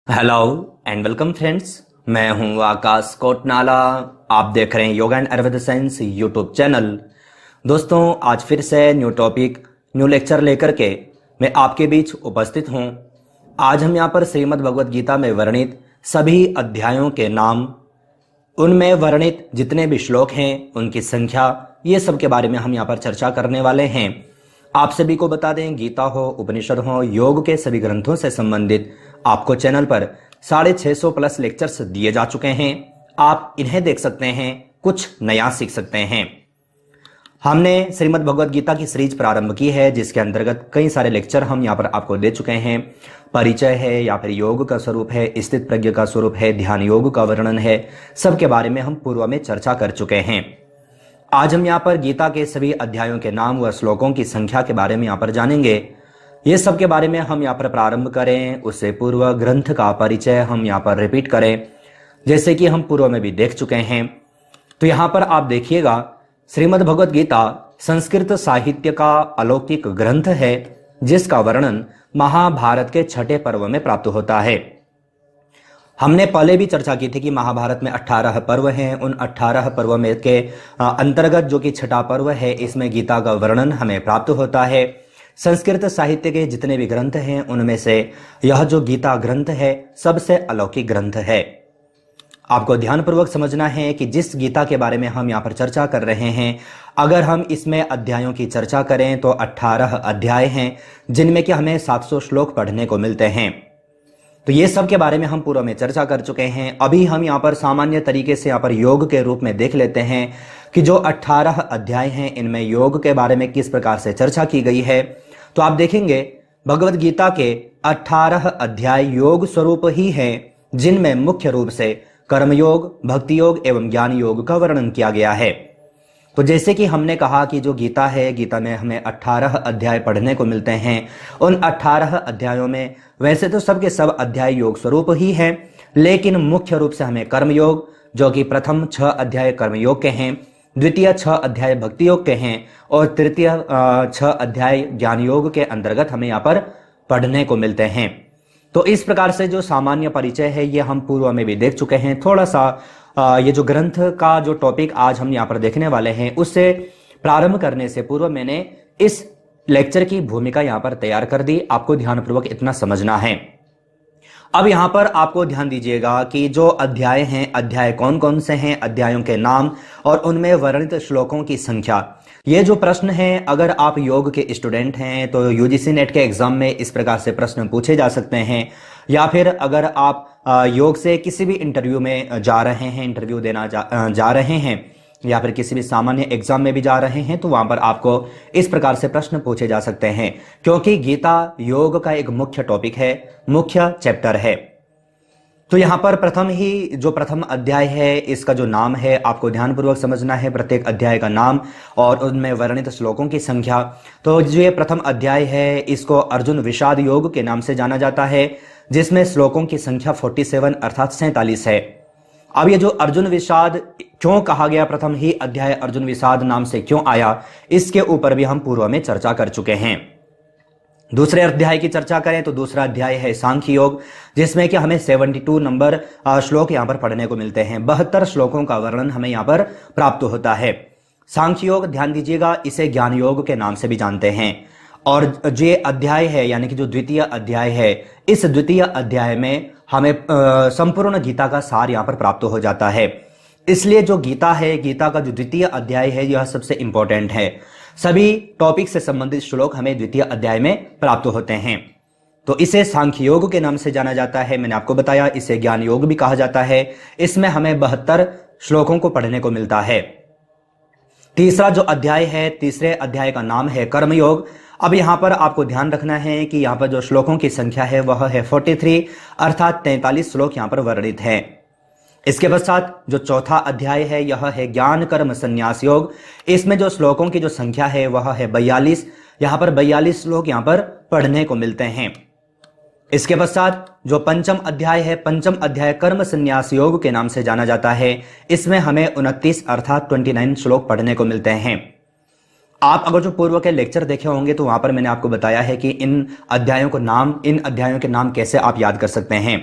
Hello and welcome friends. मैं हूं आकाश कोटनाला। आप देख रहे हैं yoga and Ayurveda science YouTube channel. दोस्तों, आज फिर से न्यू टॉपिक न्यू लेक्चर लेकर के मैं आपके बीच उपस्थित हूं। आज हम यहां पर श्रीमद् भगवद गीता में वर्णित सभी अध्यायों के नाम, उनमें वर्णित जितने भी श्लोक हैं उनकी संख्या, ये सब के बारे में हम यहाँ पर चर्चा करने वाले हैं। आप सभी को बता दें, गीता हो, उपनिषद हो, योग के सभी ग्रंथों से संबंधित आपको चैनल पर 650 प्लस लेक्चर्स दिए जा चुके हैं। आप इन्हें देख सकते हैं, कुछ नया सीख सकते हैं। हमने श्रीमद् भगवद गीता की सीरीज प्रारंभ की है, जिसके अंतर्गत कई सारे लेक्चर हम यहाँ पर आपको दे चुके हैं। परिचय है या फिर योग का स्वरूप है, स्थित प्रज्ञ का स्वरूप है, ध्यान योग का वर्णन है, सबके बारे में हम पूर्व में चर्चा कर चुके हैं। आज हम यहाँ पर गीता के सभी अध्यायों के नाम व श्लोकों की संख्या के बारे में यहाँ पर जानेंगे। ये सब के बारे में हम यहाँ पर प्रारंभ करें उससे पूर्व ग्रंथ का परिचय हम यहाँ पर रिपीट करें, जैसे कि हम पूर्व में भी देख चुके हैं। तो यहाँ पर आप देखिएगा, श्रीमद् भगवद गीता संस्कृत साहित्य का अलौकिक ग्रंथ है, जिसका वर्णन महाभारत के छठे पर्व में प्राप्त होता है। हमने पहले भी चर्चा की थी कि महाभारत में 18 पर्व हैं। उन 18 पर्व में के अंतर्गत जो कि छठा पर्व है, इसमें गीता का वर्णन हमें प्राप्त होता है। संस्कृत साहित्य के जितने भी ग्रंथ हैं उनमें से यह जो गीता ग्रंथ है सबसे अलौकिक ग्रंथ है। आपको ध्यानपूर्वक समझना है कि जिस गीता के बारे में हम यहाँ पर चर्चा कर रहे हैं, अगर हम इसमें अध्यायों की चर्चा करें तो 18 अध्याय हैं, जिनमें कि हमें 700 श्लोक पढ़ने को मिलते हैं। तो ये सब के बारे में हम पूर्व में चर्चा कर चुके हैं। अभी हम यहाँ पर सामान्य तरीके से यहाँ पर योग के रूप में देख लेते हैं कि जो 18 अध्याय हैं इनमें योग के बारे में किस प्रकार से चर्चा की गई है। तो आप देखेंगे, भगवद गीता के 18 अध्याय योग स्वरूप ही हैं, जिनमें मुख्य रूप से कर्मयोग, भक्ति योग एवं ज्ञान योग का वर्णन किया गया है। तो जैसे कि हमने कहा कि जो गीता है, गीता में हमें 18 अध्याय पढ़ने को मिलते हैं। उन 18 अध्यायों में वैसे तो सबके सब अध्याय योग स्वरूप ही हैं, लेकिन मुख्य रूप से हमें कर्मयोग, जो कि प्रथम 6 अध्याय कर्मयोग के हैं, द्वितीय 6 अध्याय भक्ति योग के हैं और तृतीय 6 अध्याय ज्ञान योग के अंतर्गत हमें यहाँ पर पढ़ने को मिलते हैं। तो इस प्रकार से जो सामान्य परिचय है ये हम पूर्व में भी देख चुके हैं। थोड़ा सा ये जो ग्रंथ का जो टॉपिक आज हम यहाँ पर देखने वाले हैं, उससे प्रारंभ करने से पूर्व मैंने इस लेक्चर की भूमिका यहाँ पर तैयार कर दी। आपको ध्यानपूर्वक इतना समझना है। अब यहाँ पर आपको ध्यान दीजिएगा कि जो अध्याय हैं, अध्याय कौन कौन से हैं, अध्यायों के नाम और उनमें वर्णित श्लोकों की संख्या। ये जो प्रश्न है, अगर आप योग के स्टूडेंट हैं तो यूजीसी नेट के एग्जाम में इस प्रकार से प्रश्न पूछे जा सकते हैं, या फिर अगर आप योग से किसी भी इंटरव्यू में जा रहे हैं, इंटरव्यू देना जा रहे हैं, या फिर किसी भी सामान्य एग्जाम में भी जा रहे हैं, तो वहां पर आपको इस प्रकार से प्रश्न पूछे जा सकते हैं, क्योंकि गीता योग का एक मुख्य टॉपिक है, मुख्य चैप्टर है। तो यहां पर प्रथम अध्याय है, इसका जो नाम है आपको ध्यानपूर्वक समझना है, प्रत्येक अध्याय का नाम और उनमें वर्णित श्लोकों की संख्या। तो जो ये प्रथम अध्याय है, इसको अर्जुन विषाद योग के नाम से जाना जाता है, जिसमें श्लोकों की संख्या 47 अर्थात 47 है। अब ये जो अर्जुन विषाद क्यों कहा गया, प्रथम ही अध्याय अर्जुन विषाद नाम से क्यों आया, इसके ऊपर भी हम पूर्व में चर्चा कर चुके हैं। दूसरे अध्याय की चर्चा करें तो दूसरा अध्याय है सांख्य योग, जिसमें कि हमें 72 नंबर श्लोक यहां पर पढ़ने को मिलते हैं। 72 श्लोकों का वर्णन हमें यहां पर प्राप्त होता है। सांख्य योग, ध्यान दीजिएगा, इसे ज्ञान योग के नाम से भी जानते हैं। और जो अध्याय है, यानी कि जो द्वितीय अध्याय है, इस द्वितीय अध्याय में हमें संपूर्ण गीता का सार यहां पर प्राप्त हो जाता है। इसलिए जो गीता है, गीता का जो द्वितीय अध्याय है, यह सबसे इंपॉर्टेंट है। सभी टॉपिक से संबंधित श्लोक हमें द्वितीय अध्याय में प्राप्त होते हैं। तो इसे सांख्य योग के नाम से जाना जाता है। मैंने आपको बताया, इसे ज्ञान योग भी कहा जाता है। इसमें हमें 72 श्लोकों को पढ़ने को मिलता है। तीसरा जो अध्याय है, तीसरे अध्याय का नाम है कर्मयोग। अब यहां पर आपको ध्यान रखना है कि यहां पर जो श्लोकों की संख्या है वह है 43 अर्थात 43 श्लोक यहां पर वर्णित हैं। इसके पश्चात जो चौथा अध्याय है, यह है ज्ञान कर्म संन्यास योग। इसमें जो श्लोकों की जो संख्या है वह है 42। यहां पर 42 श्लोक यहां पर पढ़ने को मिलते हैं। इसके पश्चात जो पंचम अध्याय है, पंचम अध्याय कर्म संन्यास योग के नाम से जाना जाता है। इसमें हमें 29 अर्थात 29 श्लोक पढ़ने को मिलते हैं। आप अगर जो पूर्व के लेक्चर देखे होंगे तो वहां पर मैंने आपको बताया है कि इन अध्यायों के नाम कैसे आप याद कर सकते हैं।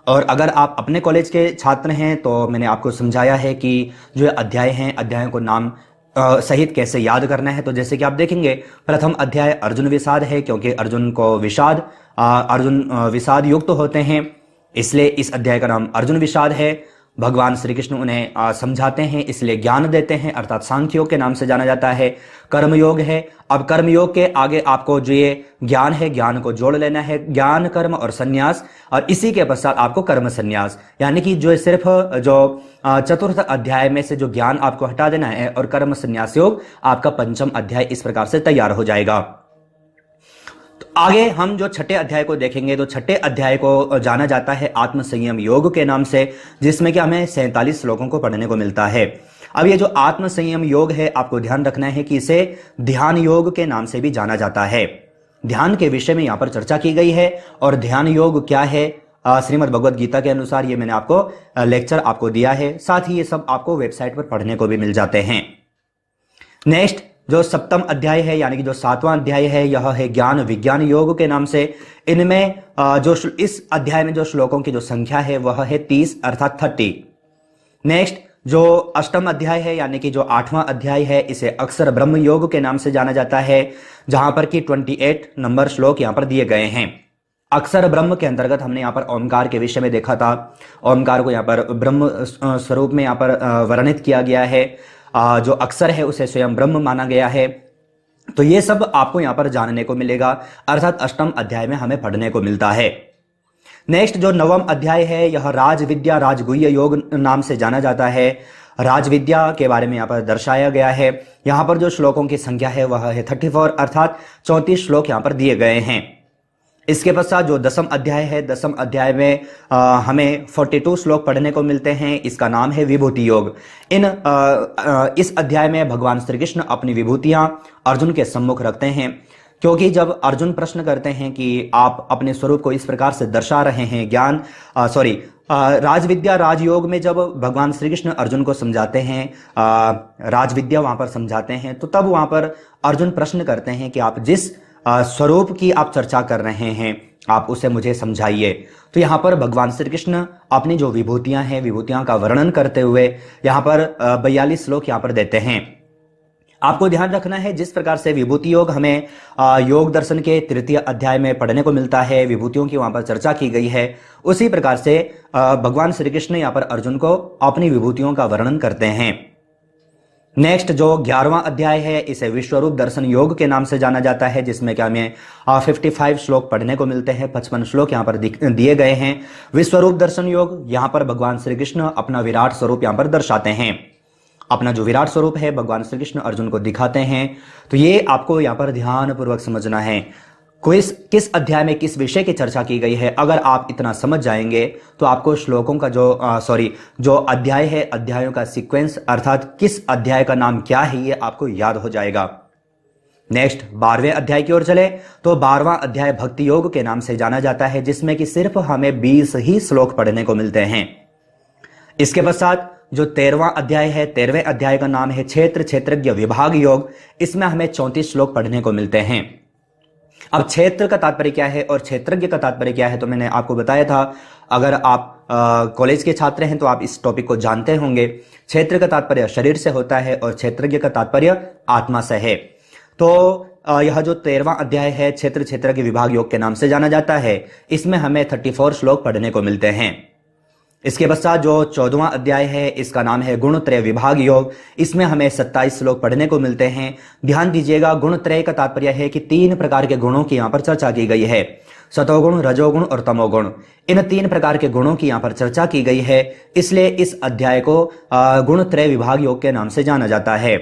और अगर आप अपने कॉलेज के छात्र हैं तो मैंने आपको समझाया है कि जो अध्याय हैं, अध्यायों को नाम सहित कैसे याद करना है। तो जैसे कि आप देखेंगे, प्रथम अध्याय अर्जुन विषाद है, क्योंकि अर्जुन को अर्जुन विषाद युक्त होते हैं, इसलिए इस अध्याय का नाम अर्जुन विषाद है। भगवान श्री कृष्ण उन्हें समझाते हैं, इसलिए ज्ञान देते हैं, अर्थात सांख्य योग के नाम से जाना जाता है। कर्मयोग है। अब कर्मयोग के आगे आपको जो ये ज्ञान है, ज्ञान को जोड़ लेना है, ज्ञान, कर्म और संन्यास, और इसी के पश्चात आपको कर्म संन्यास, यानी कि जो सिर्फ जो चतुर्थ अध्याय में से जो ज्ञान आपको हटा देना है, और कर्म संन्यास योग आपका पंचम अध्याय इस प्रकार से तैयार हो जाएगा। आगे हम जो छठे अध्याय को देखेंगे, तो छठे अध्याय को जाना जाता है आत्म संयम योग के नाम से, जिसमें कि हमें 47 श्लोकों को पढ़ने को मिलता है। अब ये जो आत्म संयम योग है, आपको ध्यान रखना है कि इसे ध्यान योग के नाम से भी जाना जाता है। ध्यान के विषय में यहां पर चर्चा की गई है, और ध्यान योग क्या है, श्रीमद् भगवद गीता के अनुसार ये मैंने आपको लेक्चर आपको दिया है, साथ ही ये सब आपको वेबसाइट पर पढ़ने को भी मिल जाते हैं। नेक्स्ट जो सप्तम अध्याय है, यानी कि जो 7वां अध्याय है, यह है ज्ञान विज्ञान योग के नाम से। इनमें जो इस अध्याय में जो श्लोकों की जो संख्या है वह है 30, अर्थात 30। नेक्स्ट जो अष्टम अध्याय है, यानी कि जो 8वां अध्याय है, इसे अक्षर ब्रह्म योग के नाम से जाना जाता है, जहां पर कि 28 नंबर श्लोक यहां पर दिए गए हैं। अक्षर ब्रह्म के अंतर्गत हमने यहाँ पर ओमकार के विषय में देखा था। ओमकार को यहाँ पर ब्रह्म स्वरूप में यहाँ पर वर्णित किया गया है। जो अक्षर है उसे स्वयं ब्रह्म माना गया है। तो ये सब आपको यहां पर जानने को मिलेगा, अर्थात अष्टम अध्याय में हमें पढ़ने को मिलता है। नेक्स्ट जो नवम अध्याय है, यह राज विद्या राजगुह्य योग नाम से जाना जाता है। राज विद्या के बारे में यहां पर दर्शाया गया है। यहां पर जो श्लोकों की संख्या है वह है 34, अर्थात 34 श्लोक यहां पर दिए गए हैं। इसके पश्चात जो दसम अध्याय है, दसम अध्याय में हमें 42 श्लोक पढ़ने को मिलते हैं। इसका नाम है विभूति योग। इस अध्याय में भगवान श्री कृष्ण अपनी विभूतियां अर्जुन के सम्मुख रखते हैं, क्योंकि जब अर्जुन प्रश्न करते हैं कि आप अपने स्वरूप को इस प्रकार से दर्शा रहे हैं, राजविद्या राजयोग में जब भगवान श्री कृष्ण अर्जुन को समझाते हैं, राजविद्या वहां पर समझाते हैं, तो तब वहां पर अर्जुन प्रश्न करते हैं कि आप जिस स्वरूप की आप चर्चा कर रहे हैं, आप उसे मुझे समझाइए। तो यहाँ पर भगवान श्री कृष्ण अपनी जो विभूतियां हैं, विभूतियां का वर्णन करते हुए यहाँ पर 42 श्लोक यहाँ पर देते हैं। आपको ध्यान रखना है, जिस प्रकार से विभूति योग हमें योग दर्शन के 3य अध्याय में पढ़ने को मिलता है, विभूतियों की वहां पर चर्चा की गई है, उसी प्रकार से भगवान श्री कृष्ण यहाँ पर अर्जुन को अपनी विभूतियों का वर्णन करते हैं। नेक्स्ट जो 11वां अध्याय है, इसे विश्वरूप दर्शन योग के नाम से जाना जाता है, जिसमें क्या हमें 55 श्लोक पढ़ने को मिलते हैं। 55 श्लोक यहाँ पर दिए गए हैं। विश्वरूप दर्शन योग, यहाँ पर भगवान श्री कृष्ण अपना विराट स्वरूप यहाँ पर दर्शाते हैं। अपना जो विराट स्वरूप है भगवान श्री कृष्ण अर्जुन को दिखाते हैं। तो ये आपको यहाँ पर ध्यान पूर्वक समझना है, किस अध्याय में किस विषय की चर्चा की गई है। अगर आप इतना समझ जाएंगे तो आपको श्लोकों का जो अध्याय है, अध्यायों का सीक्वेंस, अर्थात किस अध्याय का नाम क्या है, ये आपको याद हो जाएगा। नेक्स्ट 12वें अध्याय की ओर चले तो 12वां अध्याय भक्ति योग के नाम से जाना जाता है, जिसमें कि सिर्फ हमें 20 ही श्लोक पढ़ने को मिलते हैं। इसके पश्चात जो 13वां अध्याय है, 13वें अध्याय का नाम है क्षेत्र क्षेत्रज्ञ विभाग योग। इसमें हमें 34 श्लोक पढ़ने को मिलते हैं। अब क्षेत्र का तात्पर्य क्या है और क्षेत्रज्ञ का तात्पर्य क्या है, तो मैंने आपको बताया था। अगर आप कॉलेज के छात्र हैं तो आप इस टॉपिक को जानते होंगे। क्षेत्र का तात्पर्य शरीर से होता है और क्षेत्रज्ञ का तात्पर्य आत्मा से है। तो यह जो 13वां अध्याय है क्षेत्र क्षेत्रज्ञ विभाग योग के नाम से जाना जाता है, इसमें हमें 34 श्लोक पढ़ने को मिलते हैं। इसके पश्चात जो 14वां अध्याय है, इसका नाम है गुणत्रय विभाग योग। इसमें हमें 27 श्लोक पढ़ने को मिलते हैं। ध्यान दीजिएगा, गुणत्रय का तात्पर्य है कि 3 प्रकार के गुणों की यहाँ पर चर्चा की गई है, सतोगुण, रजोगुण और तमोगुण। इन 3 प्रकार के गुणों की यहाँ पर चर्चा की गई है, इसलिए इस अध्याय को गुणत्रय विभाग योग के नाम से जाना जाता है।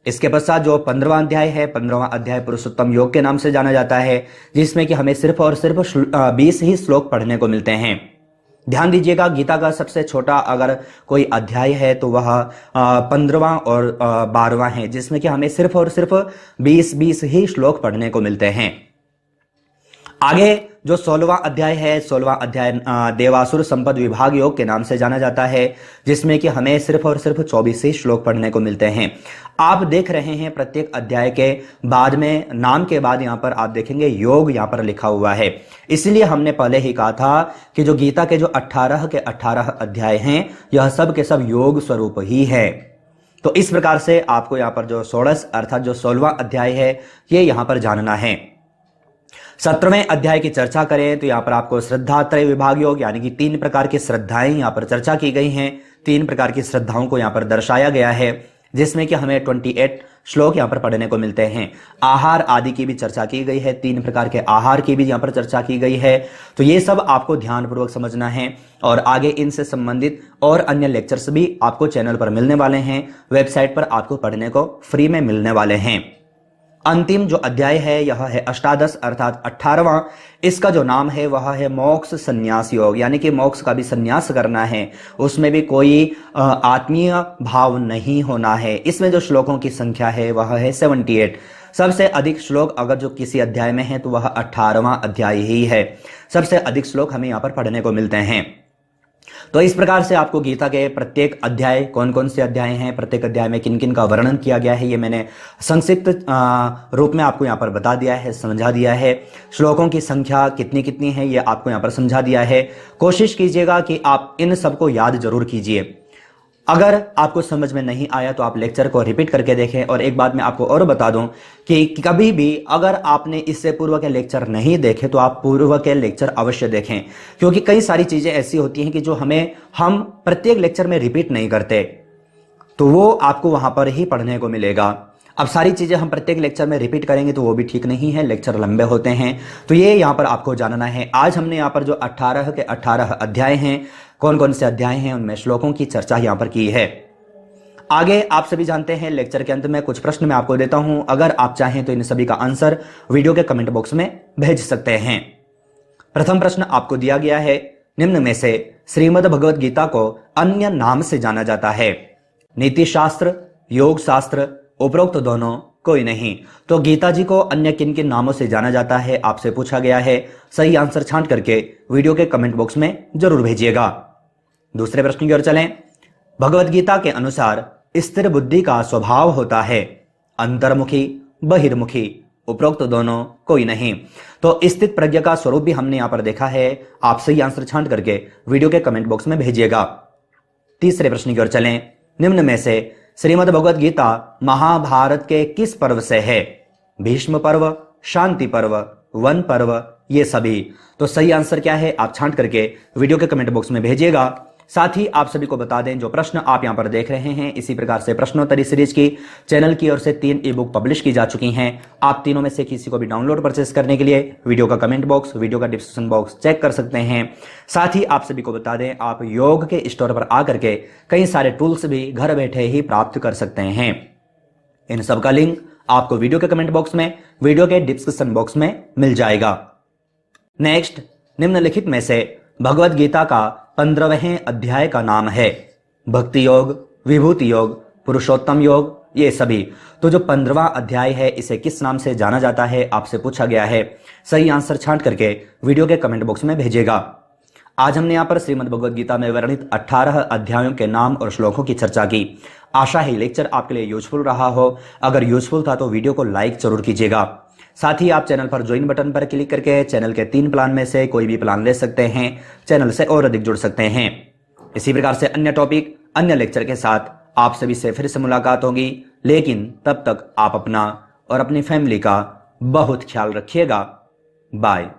इसके पश्चात जो 15वां अध्याय है, 15वां अध्याय पुरुषोत्तम योग के नाम से जाना जाता है, जिसमें कि हमें सिर्फ और सिर्फ 20 ही श्लोक पढ़ने को मिलते हैं। ध्यान दीजिएगा, गीता का सबसे छोटा अगर कोई अध्याय है तो वह 15वां और 12वां है, जिसमें कि हमें सिर्फ और सिर्फ 20 ही श्लोक पढ़ने को मिलते हैं। आगे जो 16वां अध्याय है, 16वां अध्याय देवासुर संपद विभाग योग के नाम से जाना जाता है, जिसमें कि हमें सिर्फ और सिर्फ 24 ही श्लोक पढ़ने को मिलते हैं। आप देख रहे हैं प्रत्येक अध्याय के बाद में नाम के बाद यहां पर आप देखेंगे योग यहां पर लिखा हुआ है। इसलिए हमने पहले ही कहा था कि जो गीता के जो 18 के 18 अध्याय हैं, यह सब के सब योग स्वरूप ही है। तो इस प्रकार से आपको यहां पर जो 16 अर्थात जो 16वां अध्याय है, ये यहां पर जानना है। 17वें अध्याय की चर्चा करें तो यहां पर आपको श्रद्धात्रय विभाग योग यानी कि 3 प्रकार की श्रद्धाएं यहां पर चर्चा की गई हैं। 3 प्रकार की श्रद्धाओं को यहां पर दर्शाया गया है, जिसमें कि हमें 28 श्लोक यहां पर पढ़ने को मिलते हैं। आहार आदि की भी चर्चा की गई है, 3 प्रकार के आहार की भी यहां पर चर्चा की गई है। तो ये सब आपको ध्यानपूर्वक समझना है और आगे इनसे संबंधित और अन्य लेक्चर्स भी आपको चैनल पर मिलने वाले हैं, वेबसाइट पर आपको पढ़ने को फ्री में मिलने वाले हैं। अंतिम जो अध्याय है यह है अष्टादश अर्थात 18वां। इसका जो नाम है वह है मोक्ष संन्यास योग, यानी कि मोक्ष का भी संन्यास करना है, उसमें भी कोई आत्मीय भाव नहीं होना है। इसमें जो श्लोकों की संख्या है वह है 78। सबसे अधिक श्लोक अगर जो किसी अध्याय में है तो वह 18वां अध्याय ही है। सबसे अधिक श्लोक हमें यहाँ पर पढ़ने को मिलते हैं। तो इस प्रकार से आपको गीता के प्रत्येक अध्याय, कौन कौन से अध्याय हैं, प्रत्येक अध्याय में किन किन का वर्णन किया गया है, ये मैंने संक्षिप्त रूप में आपको यहाँ पर बता दिया है, समझा दिया है। श्लोकों की संख्या कितनी कितनी है ये आपको यहाँ पर समझा दिया है। कोशिश कीजिएगा कि आप इन सबको याद जरूर कीजिए। अगर आपको समझ में नहीं आया तो आप लेक्चर को रिपीट करके देखें। और एक बात मैं आपको और बता दूं कि कभी भी अगर आपने इससे पूर्व के लेक्चर नहीं देखे तो आप पूर्व के लेक्चर अवश्य देखें, क्योंकि कई सारी चीजें ऐसी होती हैं कि जो हम प्रत्येक लेक्चर में रिपीट नहीं करते, तो वो आपको वहां पर ही पढ़ने को मिलेगा। अब सारी चीजें हम प्रत्येक लेक्चर में रिपीट करेंगे तो वो भी ठीक नहीं है, लेक्चर लंबे होते हैं। तो ये यहाँ पर आपको जानना है। आज हमने यहाँ पर जो 18 के 18 अध्याय हैं, कौन कौन से अध्याय हैं, उनमें श्लोकों की चर्चा यहाँ पर की है। आगे आप सभी जानते हैं लेक्चर के अंत में कुछ प्रश्न मैं आपको देता हूं, अगर आप चाहें तो इन सभी का आंसर वीडियो के कमेंट बॉक्स में भेज सकते हैं। प्रथम प्रश्न आपको दिया गया है, निम्न में से श्रीमद् भगवद गीता को अन्य नाम से जाना जाता है? नीति शास्त्र, योग शास्त्र, उपरोक्त दोनों, कोई नहीं। तो गीता जी को अन्य किन किन नामों से जाना जाता है आपसे पूछा गया है। सही आंसर छांट करके वीडियो के कमेंट बॉक्स में जरूर भेजिएगा। दूसरे प्रश्न की ओर चलें। भगवद गीता के अनुसार स्थिर बुद्धि का स्वभाव होता है अंतर्मुखी, बहिर्मुखी, उपरोक्त दोनों, कोई नहीं। तो स्थित प्रज्ञा का स्वरूप भी हमने यहां पर देखा है। आप सही आंसर छांट करके वीडियो के कमेंट बॉक्स में भेजिएगा। तीसरे प्रश्न की ओर चलें। निम्न में से श्रीमद् भगवद गीता महाभारत के किस पर्व से है? भीष्म पर्व, शांति पर्व, वन पर्व, ये सभी। तो सही आंसर क्या है आप छांट करके वीडियो के कमेंट बॉक्स में भेजिएगा। साथ ही आप सभी को बता दें, जो प्रश्न आप यहां पर देख रहे हैं, इसी प्रकार से प्रश्नोत्तरी सीरीज की चैनल की ओर से 3 ई बुक पब्लिश की जा चुकी हैं। आप तीनों में से किसी को भी डाउनलोड परचेस करने के लिए वीडियो का कमेंट बॉक्स, वीडियो का डिस्क्रिप्शन बॉक्स चेक कर सकते हैं। साथ ही आप सभी को बता दें, आप योग के स्टोर पर आकर के कई सारे टूल्स भी घर बैठे ही प्राप्त कर सकते हैं। इन सब का लिंक आपको वीडियो के कमेंट बॉक्स में, वीडियो के डिस्क्रिप्शन बॉक्स में मिल जाएगा। नेक्स्ट, निम्नलिखित में से भगवद गीता का 15वें अध्याय का नाम है? भक्ति योग, विभूति योग, पुरुषोत्तम योग, ये सभी। तो जो 15वां अध्याय है इसे किस नाम से जाना जाता है आपसे पूछा गया है। सही आंसर छांट करके वीडियो के कमेंट बॉक्स में भेजिएगा। आज हमने यहाँ पर श्रीमद् भगवद गीता में वर्णित 18 अध्यायों के नाम और श्लोकों की चर्चा की। आशा है लेक्चर आपके लिए यूजफुल रहा हो। अगर यूजफुल था तो वीडियो को लाइक जरूर कीजिएगा। साथ ही आप चैनल पर ज्वाइन बटन पर क्लिक करके चैनल के 3 प्लान में से कोई भी प्लान ले सकते हैं, चैनल से और अधिक जुड़ सकते हैं। इसी प्रकार से अन्य टॉपिक, अन्य लेक्चर के साथ आप सभी से फिर से मुलाकात होगी, लेकिन तब तक आप अपना और अपनी फैमिली का बहुत ख्याल रखिएगा। बाय।